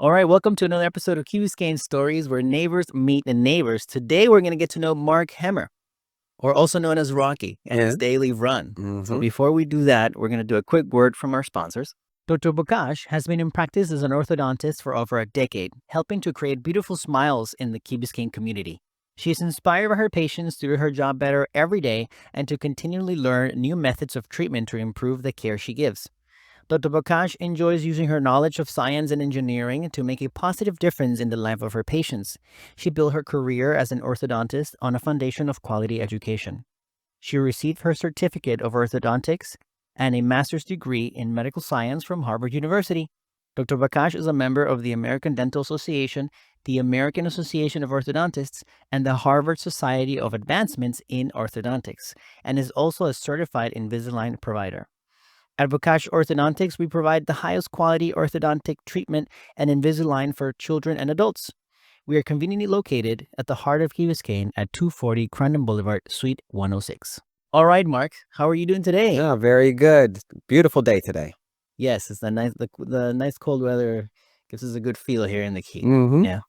All right, welcome to another episode of Key Biscayne Stories, where neighbors meet neighbors. Today, we're going to get to know Mark Hemmer, or also known as Rocky, and his Yeah. daily run. So Mm-hmm. before we do that, we're going to do a quick word from our sponsors. Dr. Bocage has been in practice as an orthodontist for over a decade, helping to create beautiful smiles in the Key Biscayne community. She is inspired by her patients to do her job better every day and to continually learn new methods of treatment to improve the care she gives. Dr. Bocage enjoys using her knowledge of science and engineering to make a positive difference in the life of her patients. She built her career as an orthodontist on a foundation of quality education. She received her certificate of orthodontics and a master's degree in medical science from Harvard University. Dr. Bocage is a member of the American Dental Association, the American Association of Orthodontists, and the Harvard Society of Advancements in Orthodontics, and is also a certified Invisalign provider. At Bocage Orthodontics, we provide the highest quality orthodontic treatment and Invisalign for children and adults. We are conveniently located at the heart of Key Biscayne at 240 Crandon Boulevard, Suite 106. All right, Mark, how are you doing today? Yeah, very good. Beautiful day today. Yes, it's the nice cold weather gives us a good feel here in the Key. Mm-hmm. Yeah.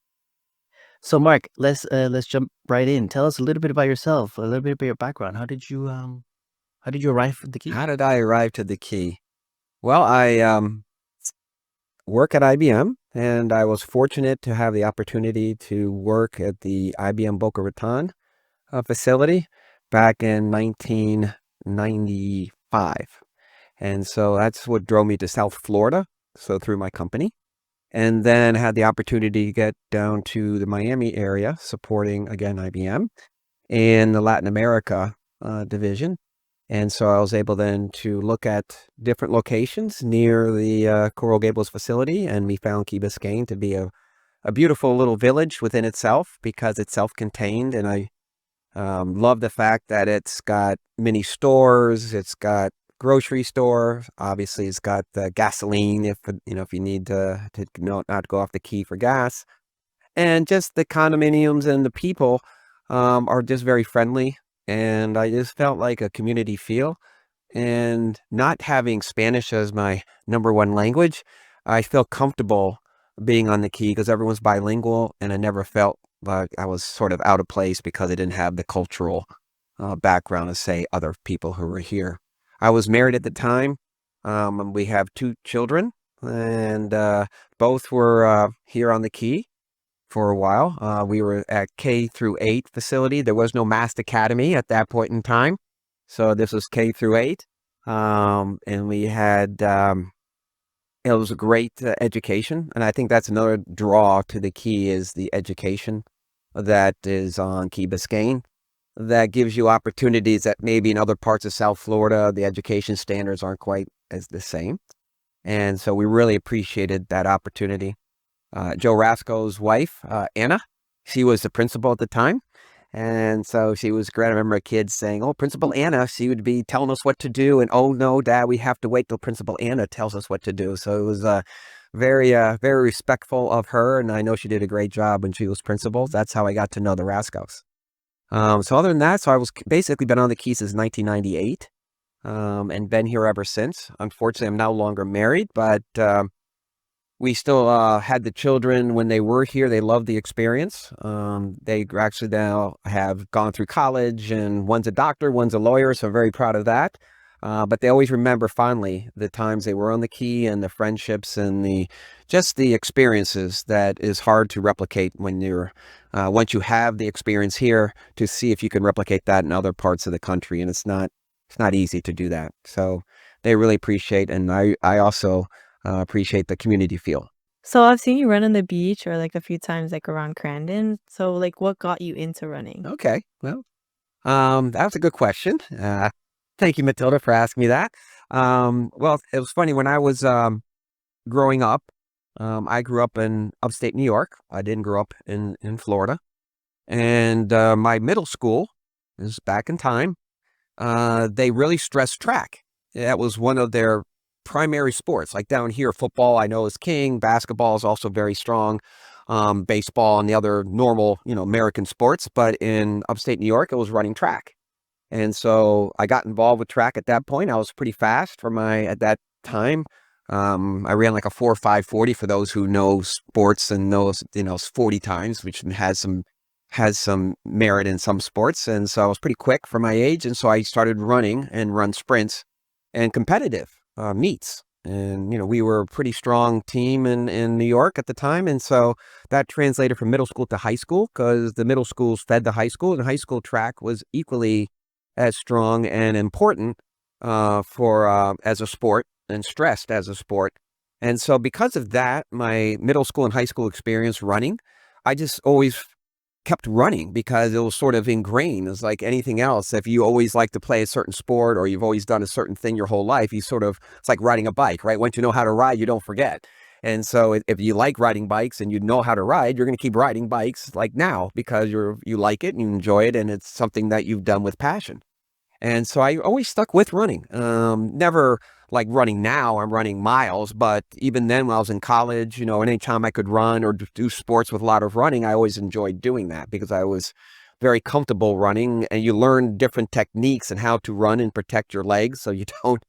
So, Mark, let's jump right in. Tell us a little bit about yourself, a little bit about your background. How did you arrive at the Key? How did I arrive to the Key? Well, I work at IBM, and I was fortunate to have the opportunity to work at the IBM Boca Raton facility back in 1995. And so that's what drove me to South Florida, so through my company. And then had the opportunity to get down to the Miami area, supporting, again, IBM in the Latin America division. And so I was able then to look at different locations near the Coral Gables facility, and we found Key Biscayne to be a beautiful little village within itself because it's self-contained. And I love the fact that it's got many stores, it's got grocery store, obviously it's got gasoline if you need to not go off the Key for gas, and just the condominiums and the people are just very friendly. And I just felt like a community feel. And not having Spanish as my number one language, I feel comfortable being on the Key because everyone's bilingual, and I never felt like I was sort of out of place because I didn't have the cultural background of, say, other people who were here. I was married at the time, and we have two children, and both were here on the Key for a while. We were at K through 8 facility. There was no Mast Academy at that point in time. So this was K through 8. And we had, it was a great education. And I think that's another draw to the Key is the education that is on Key Biscayne. That gives you opportunities that maybe in other parts of South Florida, the education standards aren't quite as the same. And so we really appreciated that opportunity. Joe Rasco's wife, Anna, she was the principal at the time. And so she was great. I remember a kid saying, "Oh, Principal Anna," she would be telling us what to do. And, "Oh, no, Dad, we have to wait till Principal Anna tells us what to do." So it was very respectful of her. And I know she did a great job when she was principal. That's how I got to know the Rascos. So other than that, so I was basically been on the Key since 1998 and been here ever since. Unfortunately, I'm no longer married, but we still had the children when they were here. They loved the experience. They actually now have gone through college, and one's a doctor, one's a lawyer, so I'm very proud of that. But they always remember fondly the times they were on the Key and the friendships and just the experiences that is hard to replicate when you're once you have the experience here, to see if you can replicate that in other parts of the country. And it's not easy to do that. So they really appreciate, and I also appreciate the community feel. So I've seen you run on the beach or like a few times like around Crandon. So like what got you into running? Okay, well, that was a good question. Thank you, Matilda, for asking me that. Well, it was funny when I was growing up. I grew up in upstate New York. I didn't grow up in Florida. And my middle school, this is back in time, they really stressed track. That was one of their primary sports. Like down here, football I know is king. Basketball is also very strong. Baseball and the other normal, American sports. But in upstate New York, it was running track. And so I got involved with track at that point. I was pretty fast for at that time. I ran like a 4.5 40 for those who know sports and knows, 40 times, which has some merit in some sports. And so I was pretty quick for my age. And so I started running and run sprints and competitive meets. And, we were a pretty strong team in New York at the time. And so that translated from middle school to high school, because the middle schools fed the high school, and high school track was equally as strong and important for as a sport, and stressed as a sport. And so because of that, my middle school and high school experience running, I just always kept running because it was sort of ingrained. It's like anything else. If you always like to play a certain sport, or you've always done a certain thing your whole life, it's like riding a bike, right? Once you know how to ride, you don't forget. And so if you like riding bikes and you know how to ride, you're going to keep riding bikes like now, because you like it and you enjoy it, and it's something that you've done with passion. And so I always stuck with running. Never like running now, I'm running miles, but even then when I was in college, anytime I could run or do sports with a lot of running, I always enjoyed doing that because I was very comfortable running, and you learn different techniques and how to run and protect your legs so you don't,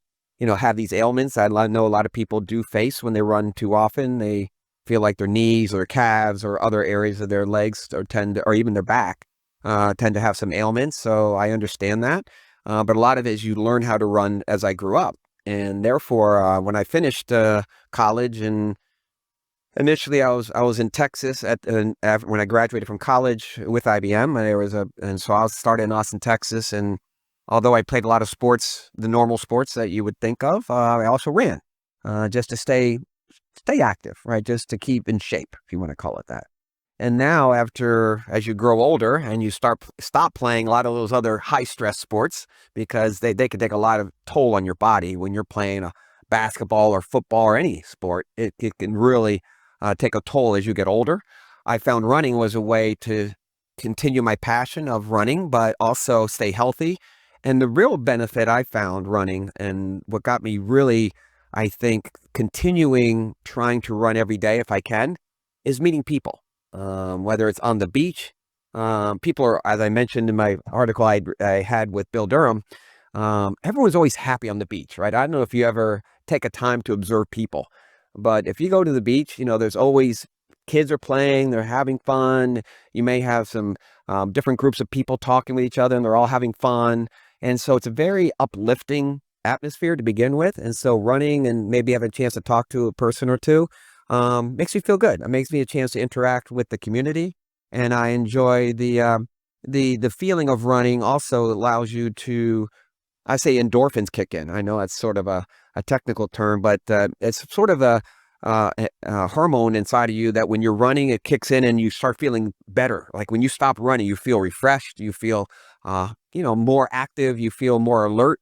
have these ailments I know a lot of people do face when they run too often. They feel like their knees or calves or other areas of their legs or even their back tend to have some ailments. So I understand that. But a lot of it is you learn how to run as I grew up. And therefore, when I finished college, and initially I was in Texas when I graduated from college with IBM, and so I was started in Austin, Texas. And although I played a lot of sports, the normal sports that you would think of, I also ran just to stay active, right? Just to keep in shape, if you want to call it that. And now, as you grow older and you stop playing a lot of those other high stress sports, because they can take a lot of toll on your body when you're playing a basketball or football or any sport. It can really take a toll as you get older. I found running was a way to continue my passion of running, but also stay healthy. And the real benefit I found running, and what got me really, I think, continuing trying to run every day if I can, is meeting people. Whether it's on the beach, people are, as I mentioned in my article I had with Bill Durham, everyone's always happy on the beach, right? I don't know if you ever take a time to observe people, but if you go to the beach, there's always kids are playing, they're having fun. You may have some different groups of people talking with each other, and they're all having fun. And so it's a very uplifting atmosphere to begin with. And so running and maybe having a chance to talk to a person or two makes me feel good. It makes me a chance to interact with the community, and I enjoy the feeling of running. Also allows you to, I say, endorphins kick in. I know that's sort of a technical term, but it's sort of a hormone inside of you that when you're running, it kicks in and you start feeling better. Like when you stop running, you feel refreshed, you feel more active, you feel more alert,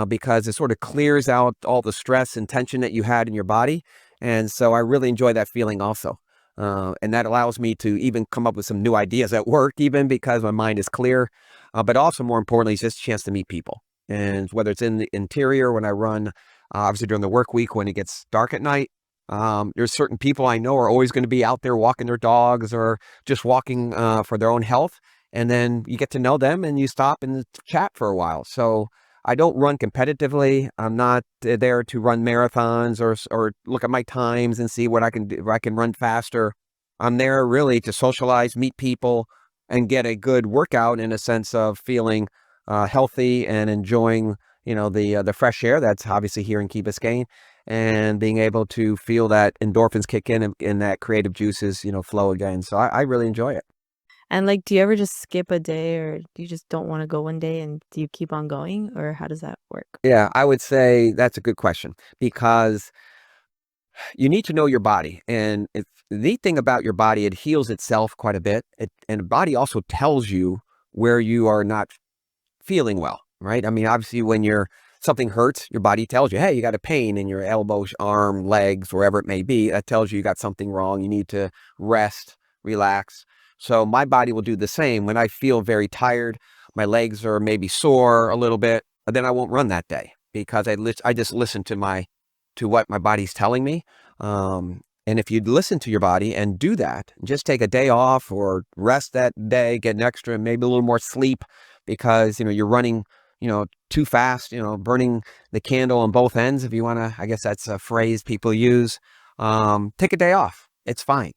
because it sort of clears out all the stress and tension that you had in your body. And so I really enjoy that feeling also. And that allows me to even come up with some new ideas at work, even because my mind is clear. But also, more importantly, it's just a chance to meet people. And whether it's in the interior when I run, obviously during the work week when it gets dark at night, there's certain people I know are always going to be out there walking their dogs or just walking for their own health. And then you get to know them and you stop and chat for a while. So I don't run competitively. I'm not there to run marathons or look at my times and see what I can do, if I can run faster. I'm there really to socialize, meet people, and get a good workout in a sense of feeling healthy and enjoying, the fresh air that's obviously here in Key Biscayne, and being able to feel that endorphins kick in and that creative juices, flow again. So I really enjoy it. And like, do you ever just skip a day, or do you just don't want to go one day and do you keep on going, or how does that work? Yeah, I would say that's a good question, because you need to know your body. And it's the neat thing about your body, it heals itself quite a bit. And the body also tells you where you are not feeling well, right? I mean, obviously when something hurts, your body tells you, hey, you got a pain in your elbow, arm, legs, wherever it may be. That tells you got something wrong. You need to rest, relax. So my body will do the same. When I feel very tired, my legs are maybe sore a little bit, then I won't run that day, because I just listen to what my body's telling me. And if you listen to your body and do that, just take a day off or rest that day, get an extra, maybe a little more sleep, because, you're running, too fast, burning the candle on both ends, if you want to, I guess that's a phrase people use. Take a day off. It's fine,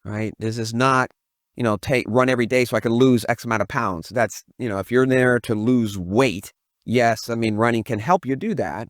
right? This is not, run every day so I can lose X amount of pounds. That's, if you're there to lose weight, yes, I mean, running can help you do that,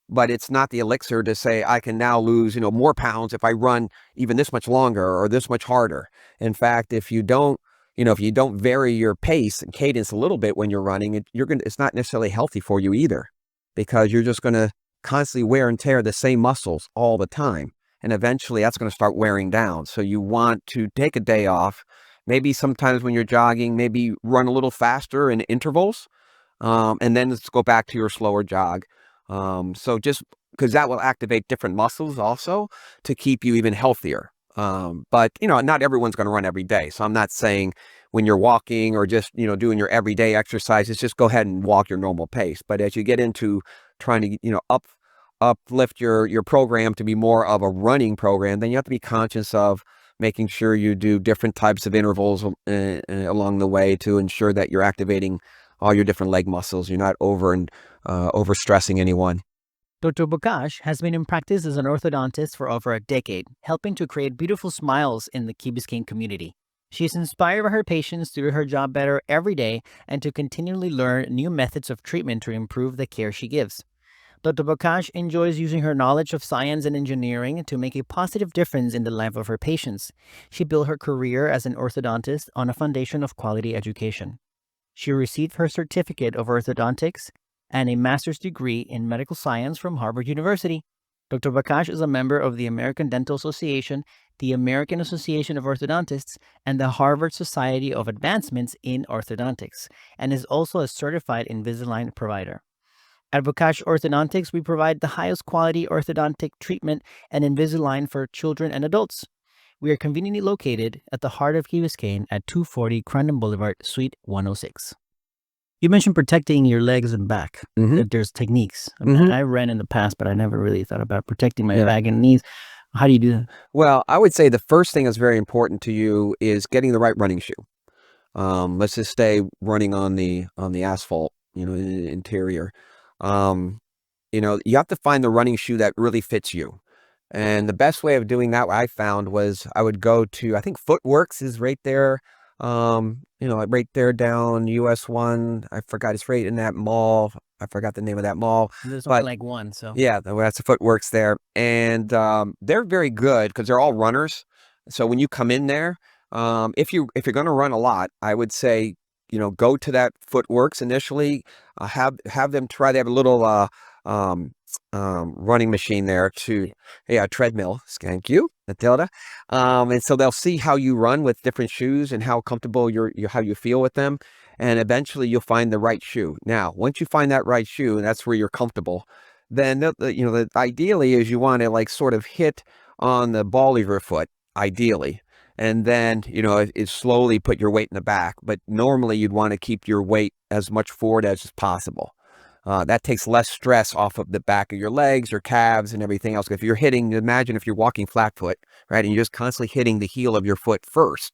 but it's not the elixir to say I can now lose, more pounds if I run even this much longer or this much harder. In fact, if you don't vary your pace and cadence a little bit when you're running, it's not necessarily healthy for you either, because you're just going to constantly wear and tear the same muscles all the time. And eventually that's going to start wearing down. So you want to take a day off. Maybe sometimes when you're jogging, maybe run a little faster in intervals, and then let's go back to your slower jog. So just because that will activate different muscles also to keep you even healthier. But not everyone's going to run every day. So I'm not saying when you're walking or just, doing your everyday exercises, just go ahead and walk your normal pace. But as you get into trying to, uplift your program to be more of a running program, then you have to be conscious of making sure you do different types of intervals along the way to ensure that you're activating all your different leg muscles. You're not overstressing anyone. Dr. Bocage has been in practice as an orthodontist for over a decade, helping to create beautiful smiles in the Key Biscayne community. She is inspired by her patients to do her job better every day and to continually learn new methods of treatment to improve the care she gives. Dr. Bocage enjoys using her knowledge of science and engineering to make a positive difference in the life of her patients. She built her career as an orthodontist on a foundation of quality education. She received her certificate of orthodontics and a master's degree in medical science from Harvard University. Dr. Bocage is a member of the American Dental Association, the American Association of Orthodontists, and the Harvard Society of Advancements in Orthodontics, and is also a certified Invisalign provider. At Bocage Orthodontics, we provide the highest quality orthodontic treatment and Invisalign for children and adults. We are conveniently located at the heart of Key Biscayne at 240 Crandon Blv, Suite 106. You mentioned protecting your legs and back. That there's techniques. I mean, I ran in the past, but I never really thought about protecting my back and knees. How do you do that? Well, I would say the first thing that's very important to you is getting the right running shoe. Let's just stay running on the asphalt, in the interior. You have to find the running shoe that really fits you. And the best way of doing that, what I found, was I would go to, I think Footworks is right there. Right there down US 1. I forgot, it's right in that mall. I forgot the name of that mall. There's only like one, so. Yeah, that's the Footworks there. And they're very good because they're all runners. So when you come in there, if you're going to run a lot, I would say, go to that Footworks initially. Have them try. They have a little running machine there treadmill. Thank you, Matilda. And so they'll see how you run with different shoes and how comfortable how you feel with them. And eventually you'll find the right shoe. Now, once you find that right shoe and that's where you're comfortable, then ideally is you want to like sort of hit on the ball of your foot, ideally. And then, it slowly put your weight in the back. But normally you'd want to keep your weight as much forward as possible. That takes less stress off of the back of your legs, your calves, and everything else. If you're imagine if you're walking flat foot, right, and you're just constantly hitting the heel of your foot first,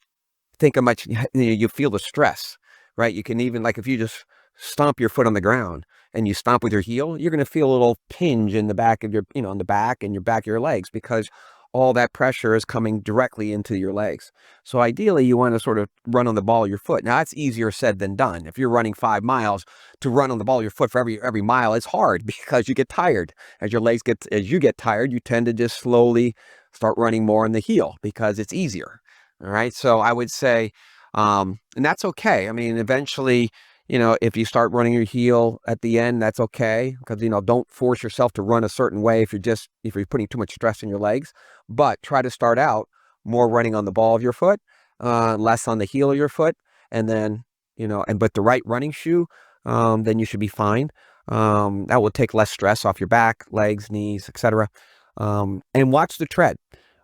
think how much you feel the stress, right? You can even, like, if you just stomp your foot on the ground and you stomp with your heel, you're going to feel a little pinch in the back of your, on the back and your back of your legs, because all that pressure is coming directly into your legs. So ideally, you want to sort of run on the ball of your foot. Now, that's easier said than done. If you're running 5 miles, to run on the ball of your foot for every mile, it's hard because you get tired. As you get tired, you tend to just slowly start running more on the heel because it's easier. All right. So I would say, and that's okay. I mean, eventually, if you start running your heel at the end, that's okay, because, don't force yourself to run a certain way if you're putting too much stress on your legs. But try to start out more running on the ball of your foot, less on the heel of your foot. And then, but the right running shoe, then you should be fine. That will take less stress off your back, legs, knees, etc. And watch the tread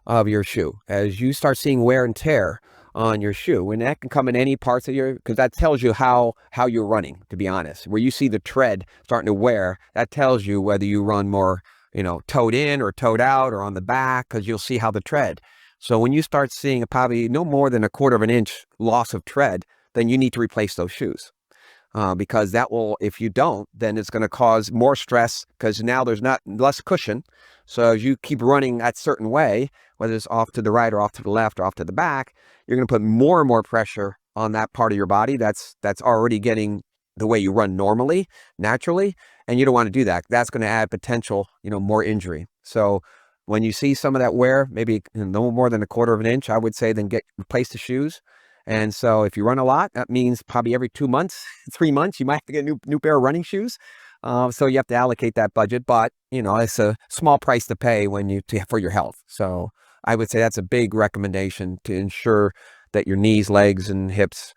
of your shoe as you start seeing wear and tear on your shoe, and that can come in any parts of because that tells you how you're running, to be honest. Where you see the tread starting to wear, that tells you whether you run more, toed in or toed out or on the back, because you'll see how the tread. So when you start seeing probably no more than 1/4 of an inch loss of tread, then you need to replace those shoes. because that will, if you don't, then it's going to cause more stress because now there's not less cushion. So as you keep running that certain way, whether it's off to the right or off to the left or off to the back, you're going to put more and more pressure on that part of your body that's already getting the way you run normally, naturally, and you don't want to do that. That's going to add potential, more injury. So when you see some of that wear, maybe no more than 1/4 of an inch, I would say then replace the shoes. And so if you run a lot, that means probably every 2 months, 3 months, you might have to get a new pair of running shoes. So you have to allocate that budget, but it's a small price to pay for your health. So I would say that's a big recommendation to ensure that your knees, legs, and hips,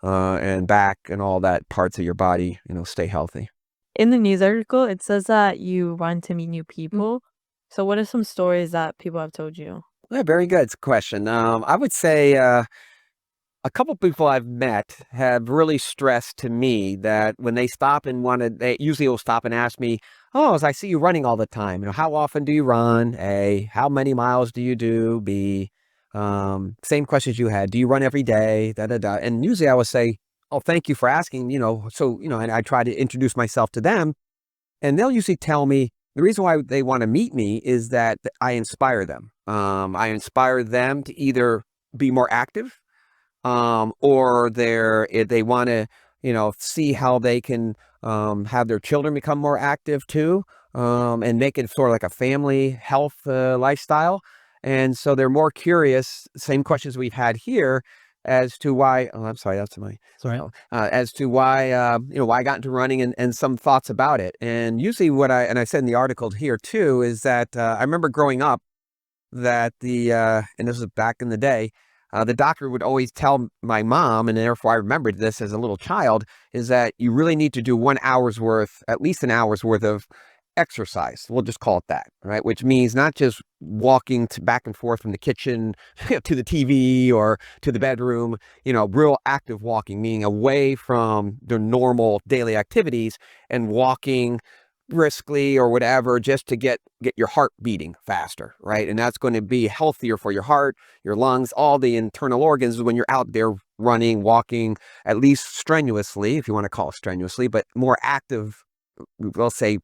and back and all that parts of your body, stay healthy. In the news article, it says that you run to meet new people. So what are some stories that people have told you? Yeah, very good question. I would say a couple people I've met have really stressed to me that when they stop and they usually will stop and ask me, "Oh, as I see you running all the time, how often do you run? A, how many miles do you do? B, same questions you had. Do you run every day? Da da da." And usually I will say, "Oh, thank you for asking." And I try to introduce myself to them, and they'll usually tell me the reason why they want to meet me is that I inspire them. I inspire them to either be more active, or they want to, see how they can have their children become more active too, and make it sort of like a family health lifestyle. And so they're more curious, same questions we've had here, as to why, oh, I'm sorry, that's my, Sorry. as to why, why I got into running and some thoughts about it. And usually and I said in the article here too, is that I remember growing up that and this was back in the day, the doctor would always tell my mom, and therefore I remembered this as a little child, is that you really need to do 1 hour's worth, at least an hour's worth of exercise. We'll just call it that, right? Which means not just walking back and forth from the kitchen to the TV or to the bedroom, real active walking, meaning away from the normal daily activities and walking briskly or whatever, just to get your heart beating faster, right? And that's going to be healthier for your heart, your lungs, all the internal organs when you're out there running, walking, at least strenuously, if you want to call it strenuously, but more active, we'll say,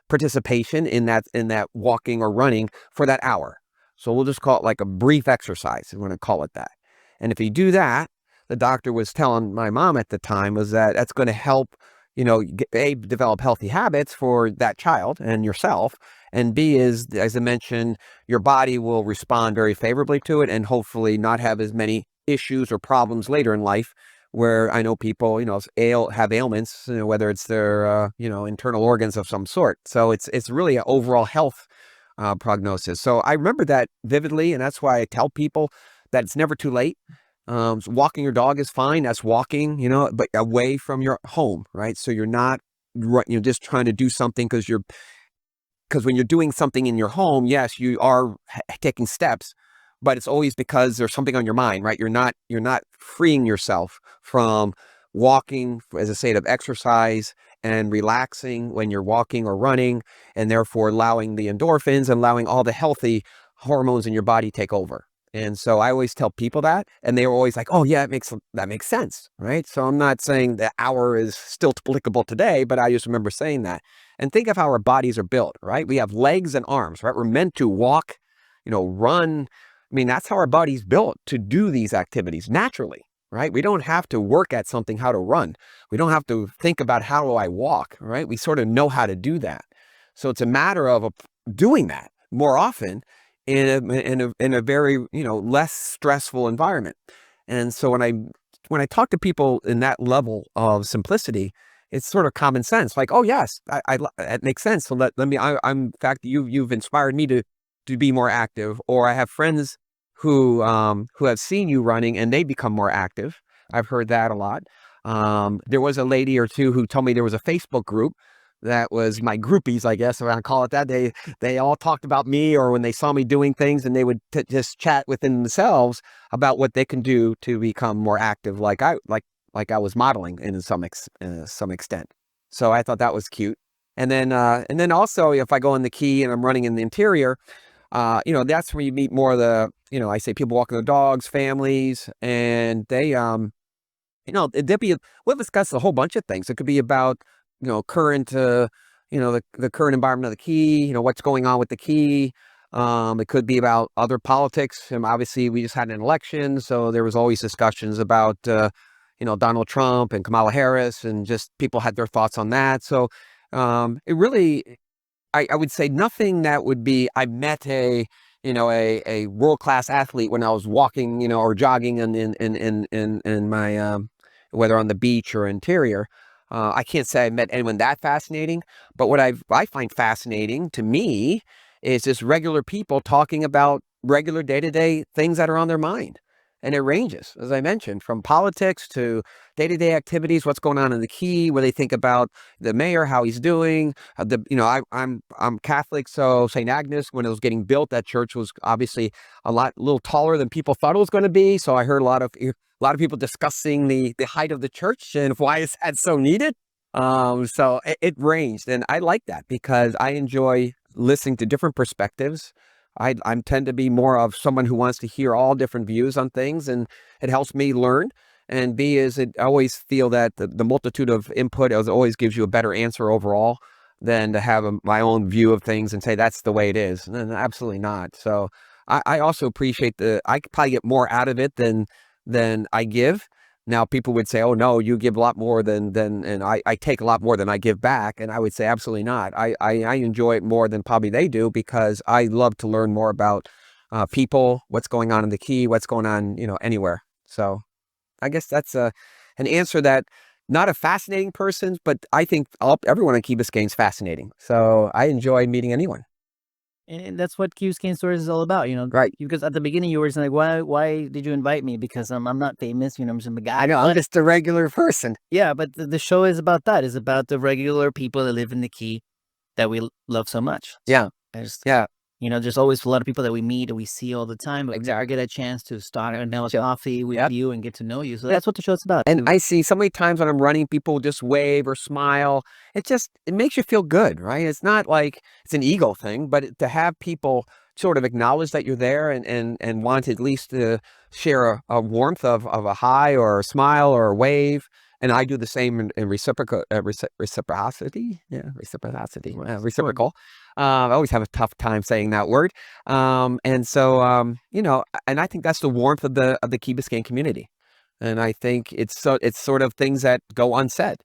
participation in that walking or running for that hour. So we'll just call it like a brief exercise. We're going to call it that. And if you do that, the doctor was telling my mom at the time was that that's going to help, develop healthy habits for that child and yourself. And B is, as I mentioned, your body will respond very favorably to it and hopefully not have as many issues or problems later in life, where I know people, have ailments, whether it's their, internal organs of some sort. So it's really an overall health prognosis. So I remember that vividly, and that's why I tell people that it's never too late. So walking your dog is fine. That's walking, but away from your home, right? So you're not, just trying to do something because when you're doing something in your home, yes, you are taking steps, but it's always because there's something on your mind, right? You're not freeing yourself from walking as a state of exercise and relaxing when you're walking or running, and therefore allowing the endorphins and allowing all the healthy hormones in your body take over. And so I always tell people that, and they're always like, "Oh yeah, that makes sense," right? So I'm not saying the hour is still applicable today, but I just remember saying that. And think of how our bodies are built, right? We have legs and arms, right? We're meant to walk, run. I mean, that's how our body's built, to do these activities naturally, right? We don't have to work at something, how to run. We don't have to think about how do I walk, right? We sort of know how to do that. So it's a matter of doing that more often in a very, less stressful environment. And so when I talk to people in that level of simplicity, it's sort of common sense. Like, oh yes, it makes sense. So let me. I'm in fact, you've inspired me to be more active. Or I have friends who have seen you running and they become more active. I've heard that a lot. There was a lady or two who told me there was a Facebook group that was my groupies, I guess, if I call it that. They all talked about me, or when they saw me doing things, and they would just chat within themselves about what they can do to become more active, like I was modeling in some extent. So I thought that was cute. And then also, if I go in the Key and I'm running in the interior, that's where you meet more of the, I say people walking their dogs, families, and they we'll discuss a whole bunch of things. It could be about, current, the current environment of the Key, what's going on with the Key. It could be about other politics. And obviously we just had an election, so there was always discussions about, Donald Trump and Kamala Harris, and just people had their thoughts on that. So, it really, I would say nothing that would be, I met a world-class athlete when I was walking, or jogging in my, whether on the beach or interior. I can't say I met anyone that fascinating, but what I find fascinating to me is just regular people talking about regular day-to-day things that are on their mind. And it ranges, as I mentioned, from politics to day-to-day activities, what's going on in the Key, what they think about the mayor, how he's doing. I'm Catholic, so St. Agnes, when it was getting built, that church was obviously a little taller than people thought it was going to be. So I heard a lot of people discussing the height of the church and why is that so needed. So it ranged, and I like that because I enjoy listening to different perspectives. I tend to be more of someone who wants to hear all different views on things, and it helps me learn. And B is, I always feel that the multitude of input always gives you a better answer overall than to have my own view of things and say that's the way it is. And absolutely not. So I also appreciate I could probably get more out of it than I give. Now, people would say, oh, no, you give a lot more and I take a lot more than I give back. And I would say, absolutely not. I enjoy it more than probably they do, because I love to learn more about people, what's going on in the Key, what's going on, anywhere. So I guess that's an answer that not a fascinating person, but I think everyone in Key Biscayne is fascinating. So I enjoy meeting anyone. And that's what Key Biscayne Stories is all about, Right. Because at the beginning you were just like, why did you invite me? Because I'm not famous, I'm just a guy. I know, I'm just a regular person. Yeah, but the show is about that. It's about the regular people that live in the Key that we love so much. Yeah. Yeah. There's always a lot of people that we meet and we see all the time, but Exactly. we never get a chance to start a coffee with you and get to know you. So that's what the show's about. And I see so many times when I'm running, people just wave or smile. It makes you feel good, right? It's not like it's an ego thing, but to have people sort of acknowledge that you're there and want at least to share a warmth of a hi or a smile or a wave. And I do the same in reciprocity. Yeah, reciprocity. Reciprocal. I always have a tough time saying that word. And so, and I think that's the warmth of the Key Biscayne community. And I think it's sort of things that go unsaid.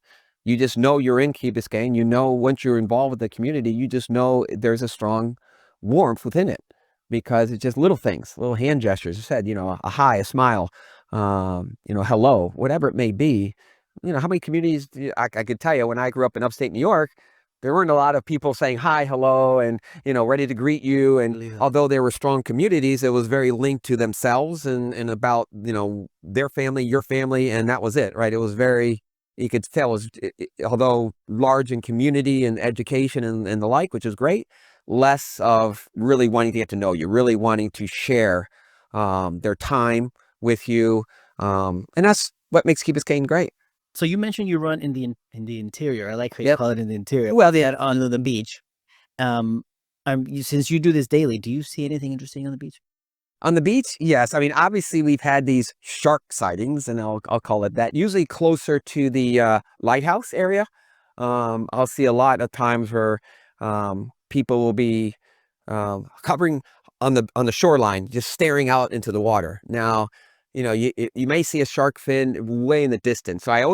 You just know you're in Key Biscayne. Once you're involved with the community, you just know there's a strong warmth within it, because it's just little things, little hand gestures. You said, a hi, a smile, hello, whatever it may be. How many communities I could tell you when I grew up in upstate New York, there weren't a lot of people saying hi, hello, and, ready to greet you. And although there were strong communities, it was very linked to themselves and about, their family, your family, and that was it, right? It was very, you could tell, although large in community and education and the like, which is great, less of really wanting to get to know you, really wanting to share their time with you. And that's what makes Key Biscayne great. So you mentioned you run in the interior. I like how you call it in the interior. Well, on the beach. Since you do this daily, do you see anything interesting on the beach? On the beach, yes. I mean, obviously we've had these shark sightings, and I'll call it that. Usually closer to the lighthouse area. I'll see a lot of times where people will be covering on the shoreline, just staring out into the water. Now, you may see a shark fin way in the distance. So I'm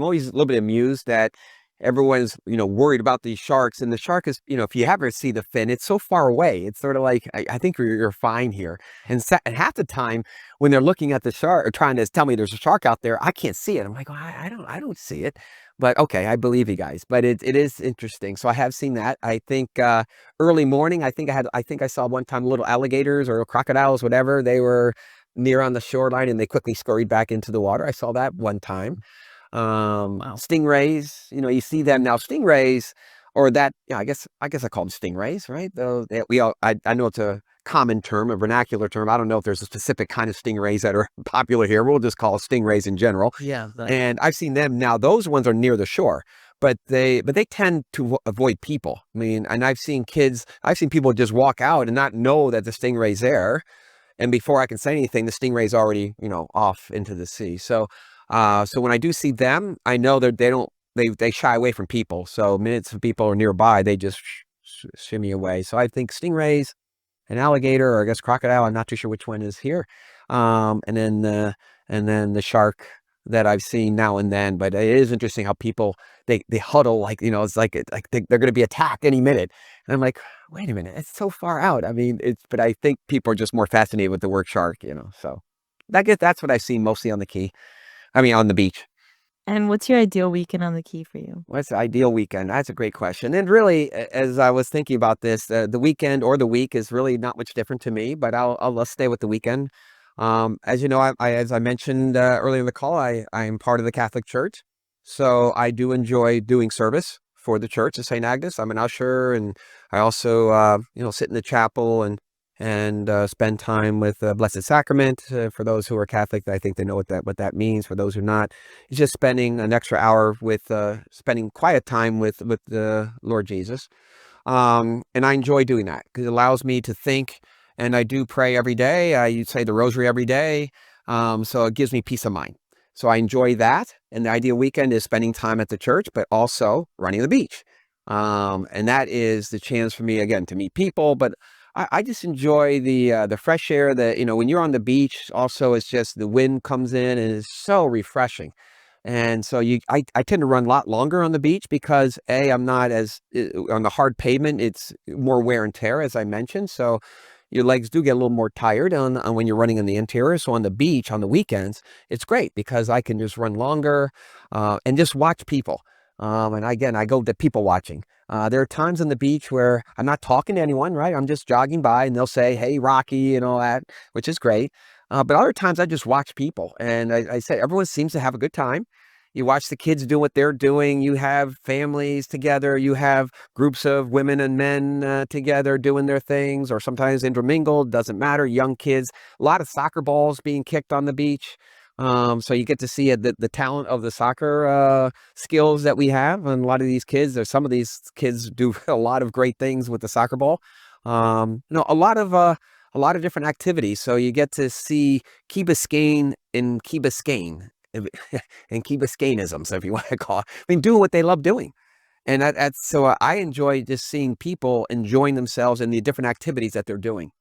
always a little bit amused that everyone's, worried about these sharks, and the shark is, if you ever see the fin, it's so far away. It's sort of like, I think you're fine here. And half the time when they're looking at the shark or trying to tell me there's a shark out there, I can't see it. I'm like, I don't see it, but okay, I believe you guys, but it is interesting. So I have seen that. I think, early morning, I think I saw one time little alligators or crocodiles, whatever. They were near on the shoreline and they quickly scurried back into the water. I saw that one time. Stingrays, you see them now. Stingrays, or that, I guess I call them stingrays, right? Though I know it's a common term, a vernacular term. I don't know if there's a specific kind of stingrays that are popular here. We'll just call stingrays in general. Yeah. And I've seen them now. Those ones are near the shore, but they tend to avoid people. I mean, and I've seen people just walk out and not know that the stingray's there. And before I can say anything, the stingray's already, off into the sea. So So when I do see them, I know that they shy away from people. So minutes of people are nearby, they just shimmy away. So I think stingrays, an alligator, or I guess crocodile. I'm not too sure which one is here. And then the shark that I've seen now and then. But it is interesting how people they huddle like, it's like they're going to be attacked any minute. And I'm like, wait a minute, it's so far out. I mean, but I think people are just more fascinated with the word shark. So that's what I've seen mostly on the Key. I mean, on the beach. And what's your ideal weekend on the Key for you? What's the ideal weekend? That's a great question. And really, as I was thinking about this, the weekend or the week is really not much different to me, but let's stay with the weekend. As you know, as I mentioned earlier in the call, I am part of the Catholic Church. So I do enjoy doing service for the church of St. Agnes. I'm an usher, and I also, sit in the chapel and spend time with the Blessed Sacrament. For those who are Catholic, I think they know what that means. For those who are not, it's just spending an extra hour with spending quiet time with the Lord Jesus. And I enjoy doing that because it allows me to think. And I do pray every day. I say the rosary every day. So it gives me peace of mind. So I enjoy that. And the ideal weekend is spending time at the church, but also running the beach. And that is the chance for me, again, to meet people. But I just enjoy the fresh air that, when you're on the beach, also it's just the wind comes in and it's so refreshing. And so I tend to run a lot longer on the beach because I'm not as on the hard pavement. It's more wear and tear, as I mentioned. So your legs do get a little more tired on when you're running in the interior. So on the beach on the weekends, it's great because I can just run longer and just watch people. And again, I go to people watching. There are times on the beach where I'm not talking to anyone, right? I'm just jogging by and they'll say, "Hey, Rocky," and all that, which is great. But other times I just watch people, and I say everyone seems to have a good time. You watch the kids do what they're doing. You have families together. You have groups of women and men together doing their things, or sometimes intermingled. Doesn't matter. Young kids. A lot of soccer balls being kicked on the beach. So you get to see the talent of the soccer skills that we have, and a lot of these kids, or some of these kids, do a lot of great things with the soccer ball. A lot of different activities. So you get to see Key Biscayne in Key Biscayne and Key Biscayneisms, if you want to call it. I mean, doing what they love doing. And I enjoy just seeing people enjoying themselves in the different activities that they're doing.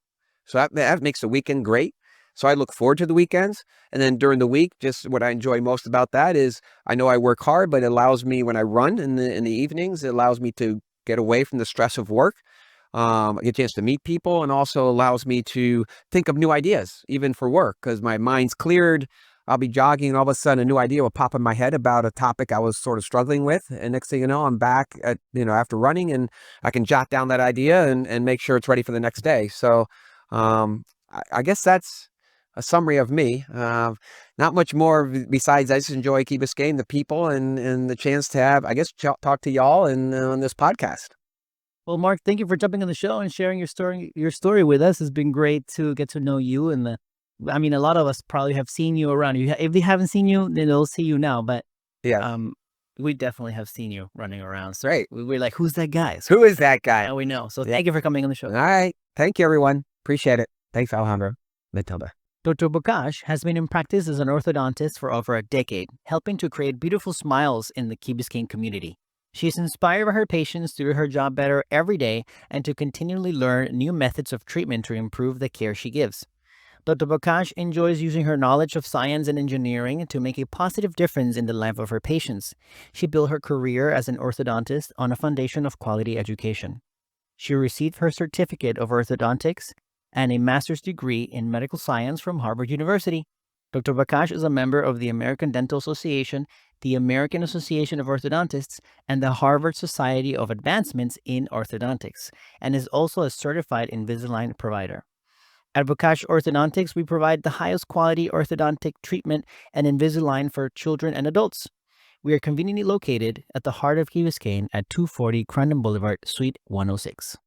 So that makes the weekend great. So I look forward to the weekends. And then during the week, just what I enjoy most about that is I know I work hard, but it allows me, when I run in the evenings, it allows me to get away from the stress of work. I get a chance to meet people, and also allows me to think of new ideas, even for work, because my mind's cleared. I'll be jogging and all of a sudden a new idea will pop in my head about a topic I was sort of struggling with. And next thing you know, I'm back after running, and I can jot down that idea and make sure it's ready for the next day. So I guess that's a summary of me. Not much more besides I just enjoy Key Biscayne, the people, and the chance to have, I guess, talk to y'all on this podcast. Well, Mark, thank you for jumping on the show and sharing your story with us. It's been great to get to know you. And I mean, a lot of us probably have seen you around. If they haven't seen you, then they'll see you now. But Yeah. we definitely have seen you running around. So Great. we're like, who's that guy? So Who is that guy? now we know. So Yeah. thank you for coming on the show. All right. Thank you, everyone. Appreciate it. Thanks, Alejandro. Matilda. Dr. Bocage has been in practice as an orthodontist for over a decade, helping to create beautiful smiles in the Key Biscayne community. She is inspired by her patients to do her job better every day and to continually learn new methods of treatment to improve the care she gives. Dr. Bocage enjoys using her knowledge of science and engineering to make a positive difference in the life of her patients. She built her career as an orthodontist on a foundation of quality education. She received her certificate of orthodontics and a master's degree in medical science from Harvard University. Dr. Bocage is a member of the American Dental Association, the American Association of Orthodontists, and the Harvard Society of Advancements in Orthodontics, and is also a certified Invisalign provider. At Bocage Orthodontics, we provide the highest quality orthodontic treatment and Invisalign for children and adults. We are conveniently located at the heart of Key Biscayne at 240 Crandon Boulevard, Suite 106.